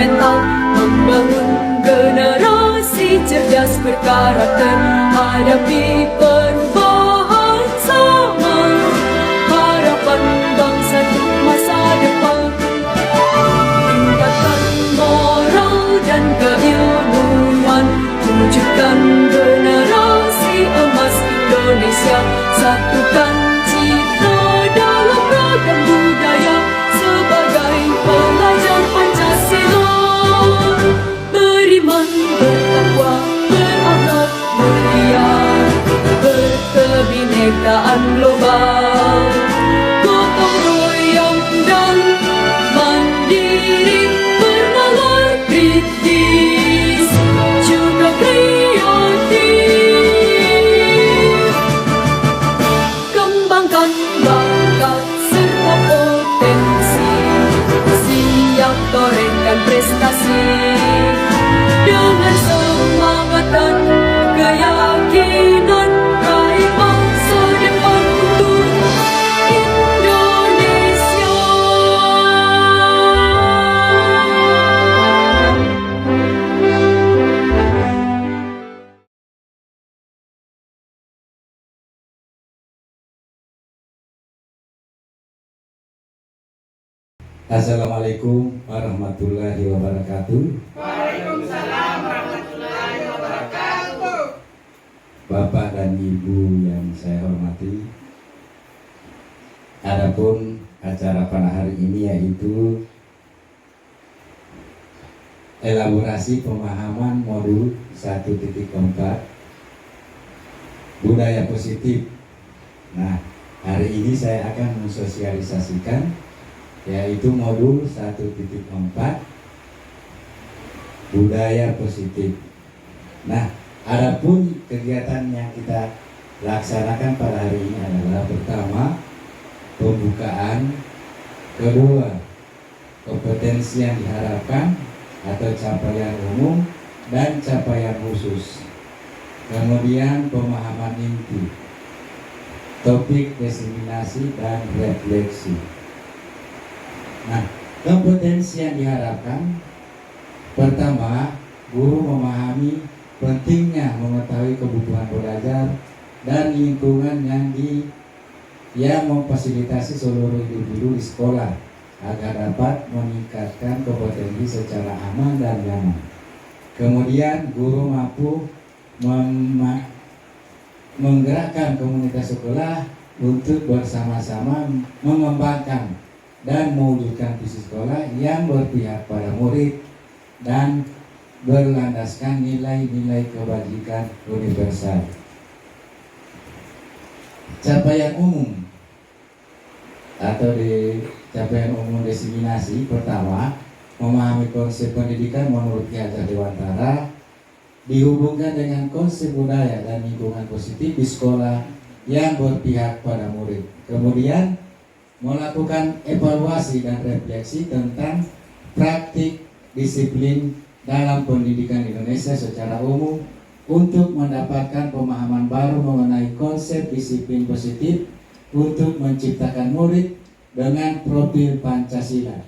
mental, membangun generasi cerdas berkarakter, hadapi perubahan zaman, harapan bangsa untuk masa depan. Tingkatkan moral dan keilmuan, wujudkan generasi emas Indonesia, satukan citra dalam ragam budaya sebagai pelajar Pancasila. Beriman, bertakwa, berakhlak mulia, berkebinekaan global, gotong royong dan mandiri, bernalar kritis juga kreatif. Kembangkan bakat serta potensi, siap torehkan prestasi dengan semangat dan keyakinan, raih bangsa depan untuk Indonesia. Assalamualaikum warahmatullahi wabarakatuh. Waalaikumsalam warahmatullahi wabarakatuh. Bapak dan Ibu yang saya hormati, adapun acara pada hari ini yaitu elaborasi pemahaman modul 1.4 budaya positif. Nah, hari ini saya akan mensosialisasikan yaitu modul 1.4 budaya positif. Nah, adapun kegiatan yang kita laksanakan pada hari ini adalah pertama pembukaan, kedua kompetensi yang diharapkan atau capaian umum dan capaian khusus, kemudian pemahaman inti, topik diseminasi dan refleksi. Nah, kompetensi yang diharapkan pertama, guru memahami pentingnya mengetahui kebutuhan belajar dan lingkungan yang memfasilitasi seluruh individu di sekolah agar dapat meningkatkan kompetensi secara aman dan nyaman. Kemudian guru mampu menggerakkan komunitas sekolah untuk bersama-sama mengembangkan dan mewujudkan visi sekolah yang berpihak pada murid dan berlandaskan nilai-nilai kebajikan universal. Capaian umum atau capaian umum diseminasi pertama, memahami konsep pendidikan menurut Ki Hajar Dewantara dihubungkan dengan konsep budaya dan lingkungan positif di sekolah yang berpihak pada murid. Kemudian melakukan evaluasi dan refleksi tentang praktik disiplin dalam pendidikan Indonesia secara umum untuk mendapatkan pemahaman baru mengenai konsep disiplin positif untuk menciptakan murid dengan profil Pancasila.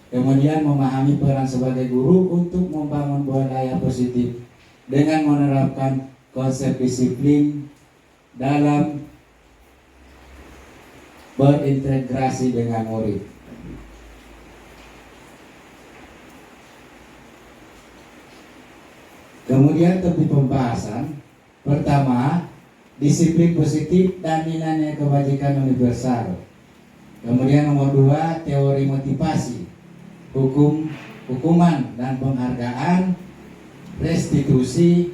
Kemudian memahami peran sebagai guru untuk membangun budaya positif dengan menerapkan konsep disiplin dalam berintegrasi dengan murid. Kemudian topik pembahasan pertama, disiplin positif dan nilai kebajikan universal. Kemudian nomor 2, teori motivasi, hukuman dan penghargaan, restitusi.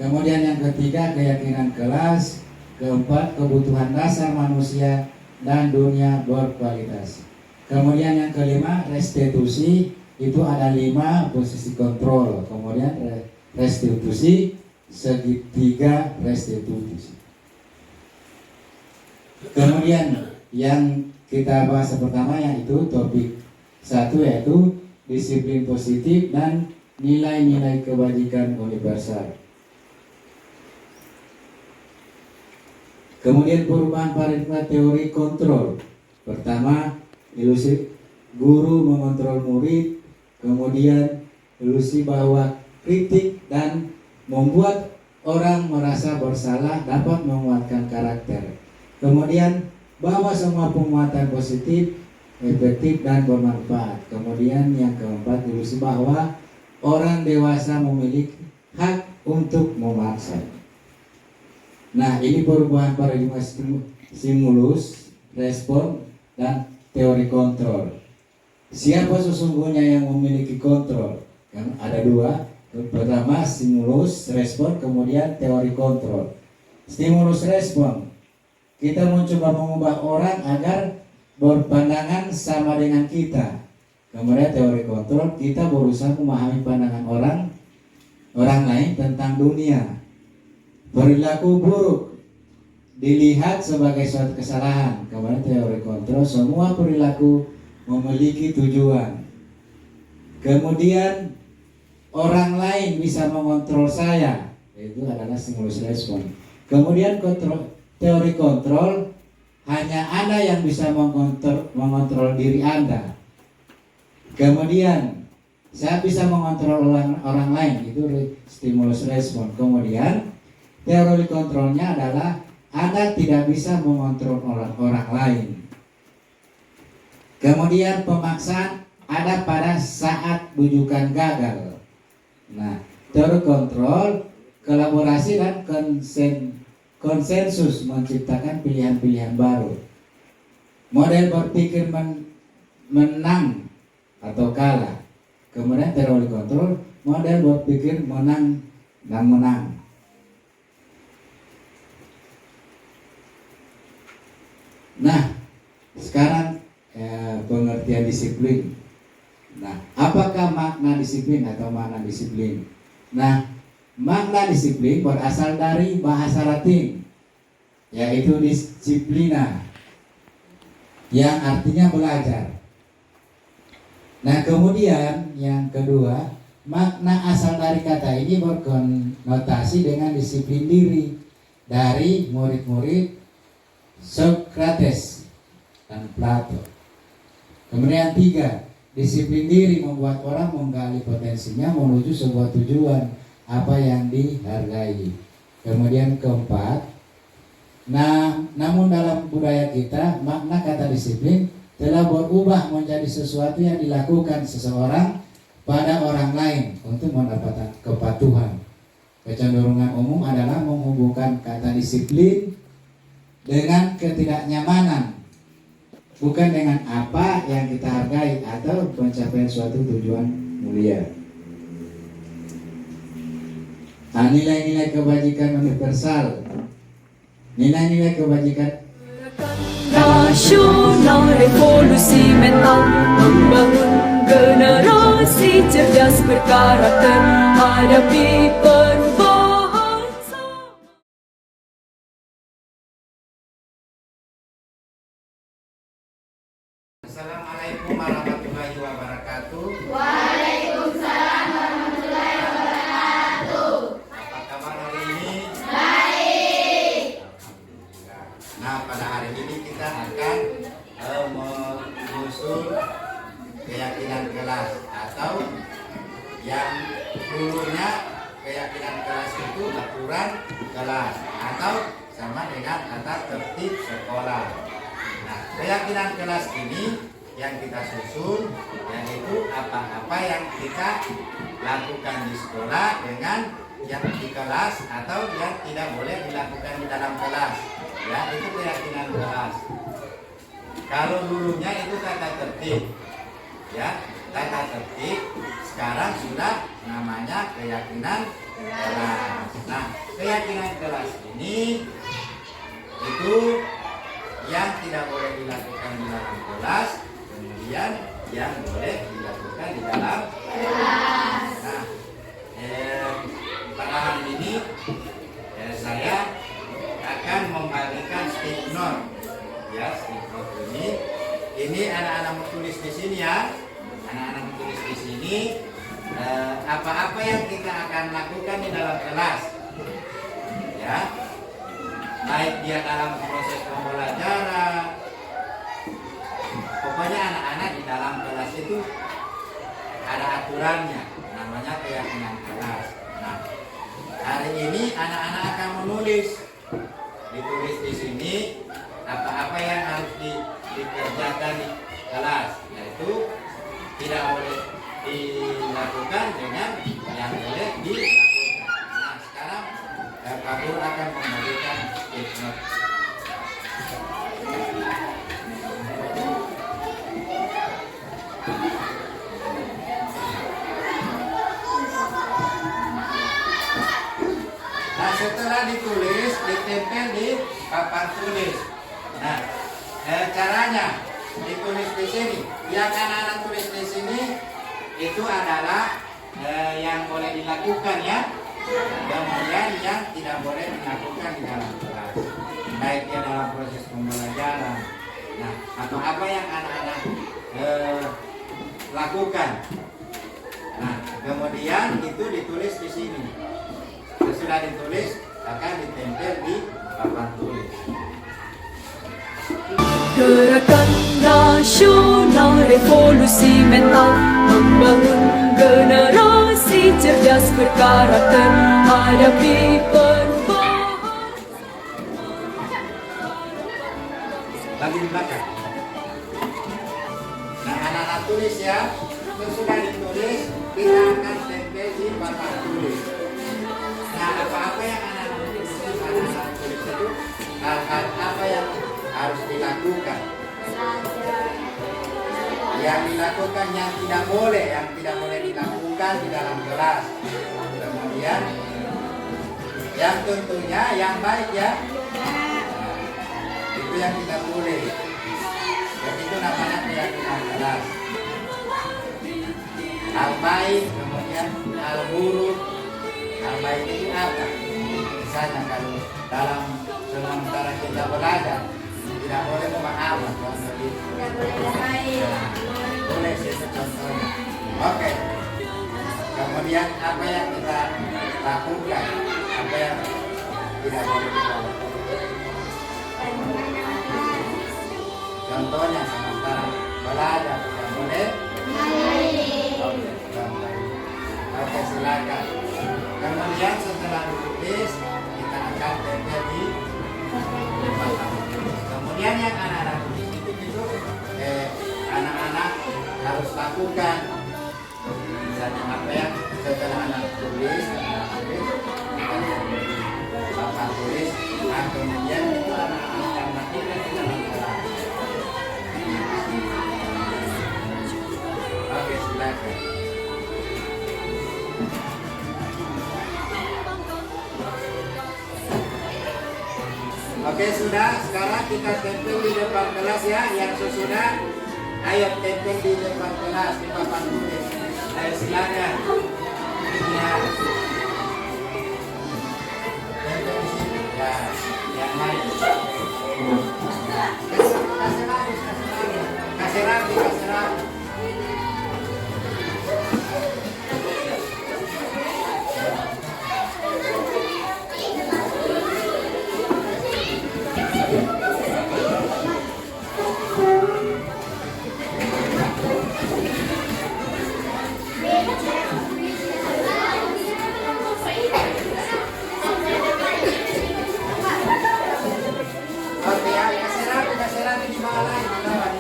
Kemudian yang ketiga, keyakinan kelas. Keempat, kebutuhan dasar manusia dan dunia berkualitas. Kemudian yang kelima, restitusi. Itu ada 5, posisi kontrol. Kemudian restitusi, segitiga restitusi. Kemudian yang kita bahas pertama yaitu topik 1 yaitu disiplin positif dan nilai-nilai kebajikan universal. Kemudian perubahan paradigma teori kontrol. Pertama, ilusi guru mengontrol murid. Kemudian ilusi bahwa kritik dan membuat orang merasa bersalah dapat menguatkan karakter. Kemudian bahwa semua penguatan positif, efektif dan bermanfaat. Kemudian yang keempat, ilusi bahwa orang dewasa memiliki hak untuk memaksa. Nah, ini perubahan paradigma stimulus, respon, dan teori kontrol. Siapa sesungguhnya yang memiliki kontrol? Kan ada dua. Pertama, stimulus, respon, kemudian teori kontrol. Stimulus respon, kita mencoba mengubah orang agar berpandangan sama dengan kita. Kemudian teori kontrol, kita berusaha memahami pandangan orang lain tentang dunia. Perilaku buruk dilihat sebagai suatu kesalahan. Kemudian teori kontrol, semua perilaku memiliki tujuan. Kemudian orang lain bisa mengontrol saya, itu adalah stimulus respon. Kemudian teori kontrol, hanya Anda yang bisa mengontrol diri Anda. Kemudian saya bisa mengontrol orang lain, itu stimulus respon. Kemudian teori kontrolnya adalah Anda tidak bisa mengontrol orang lain. Kemudian pemaksaan ada pada saat bujukan gagal. Nah, teori kontrol, kolaborasi dan konsensus menciptakan pilihan-pilihan baru. Model berpikir menang atau kalah. Kemudian teori kontrol, model berpikir menang dan menang. Nah, sekarang pengertian disiplin. Nah, apakah makna disiplin atau makna disiplin? Nah, makna disiplin berasal dari bahasa Latin, yaitu disciplina, yang artinya belajar. Nah, kemudian yang kedua, makna asal dari kata ini berkonotasi dengan disiplin diri dari murid-murid Socrates dan Plato. Kemudian tiga, disiplin diri membuat orang menggali potensinya menuju sebuah tujuan apa yang dihargai. Kemudian keempat, namun dalam budaya kita makna kata disiplin telah berubah menjadi sesuatu yang dilakukan seseorang pada orang lain untuk mendapatkan kepatuhan. Kecenderungan umum adalah menghubungkan kata disiplin dengan ketidaknyamanan, bukan dengan apa yang kita hargai atau pencapaian suatu tujuan mulia. Nilai-nilai kebajikan universal. Nilai-nilai kebajikan Nasional revolusi mental, membangun generasi cerdas berkarakter, hadapi perubahan. Assalamualaikum warahmatullahi wabarakatuh. Waalaikumsalam warahmatullahi wabarakatuh. Apa kabar hari ini? Baik. Alhamdulillah. Nah, pada hari ini kita akan menyusun keyakinan kelas, atau yang dulunya keyakinan kelas itu aturan kelas atau sama dengan tata tertib sekolah. Nah, keyakinan kelas ini yang kita susun, yaitu apa-apa yang kita lakukan di sekolah dengan yang di kelas atau yang tidak boleh dilakukan di dalam kelas. Ya, itu keyakinan kelas. Kalau dulunya itu tata tertib, ya, tata tertib. Sekarang sudah namanya keyakinan kelas. Nah, keyakinan kelas ini itu yang tidak boleh dilakukan di dalam kelas, kemudian yang boleh dilakukan di dalam kelas. Nah, pada hari ini saya akan membagikan sticknote. Ya, sticknote ini anak-anak menulis di sini ya. Anak-anak menulis di sini apa-apa yang kita akan lakukan di dalam kelas. Ya. Baik dia dalam proses pembelajaran, pokoknya anak-anak di dalam kelas itu ada aturannya, namanya keyakinan kelas. Nah, hari ini anak-anak akan menulis, ditulis di sini apa-apa yang harus dikerjakan di kelas, yaitu tidak boleh dilakukan dengan yang boleh dilakukan. Nah, sekarang Pak Guru akan memberikan statement. Nah, setelah ditulis, ditempel di papan tulis. Nah, caranya ditulis di sini. Yang anak-anak tulis di sini itu adalah yang boleh dilakukan ya. Kemudian yang tidak boleh dilakukan di dalam kelas, baiknya dalam proses pembelajaran. Nah, apa-apa yang anak-anak lakukan. Nah, kemudian itu ditulis di sini. Sesudah ditulis akan ditempel di papan tulis. Gerakan nasional revolusi mental membangun generasi cerdas berkarakter hadapi perubahan. Lagi di belakang. Nah, anak-anak tulis ya. Sesudah ditulis kita akan tempel di papan tulis. Nah, apa-apa yang anak-anak tulis itu hal-hal apa yang harus dilakukan, yang dilakukan, yang tidak boleh dilakukan di dalam kelas. Kemudian yang tentunya yang baik ya, itu yang tidak boleh. Dan itu namanya keyakinan kelas. Hal baik, kemudian hal buruk. Hal baik itu apa? Misalnya kalau dalam sementara kita belajar tidak boleh memaafkan, contoh itu. Boleh sih contohnya. Oke. Kemudian apa yang kita lakukan, apa yang tidak boleh dilakukan. Contohnya sementara belajar tidak boleh. Oke, contoh. Oke, silakan. Kemudian setelah ditulis kita akan tempel di papan. Kemudian yang anak-anak tulis itu anak-anak harus lakukan. Misalnya apa yang setelah anak tulis kita tempel di papan tulis. Nah, kemudian itu anak-anak yang lakukan di dalam kelas. Oke, silakan. Oke, sudah. Sekarang kita tempel di depan kelas ya. Yang sesudah, ayo tempel di depan kelas di papan tulis. Ayo silakan. Ya. Tempel di sini. Ya, yang lain. Kasih rapi. Oke ya, kasih rapi di bawah lagi, di bawah.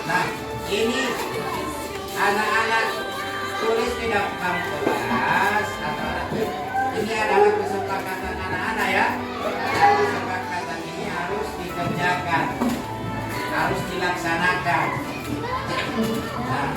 Nah, ini anak-anak tulis di depan kelas atau ini adalah kesepakatan anak-anak ya. Dan kesepakatan ini harus dikerjakan, harus dilaksanakan. Nah,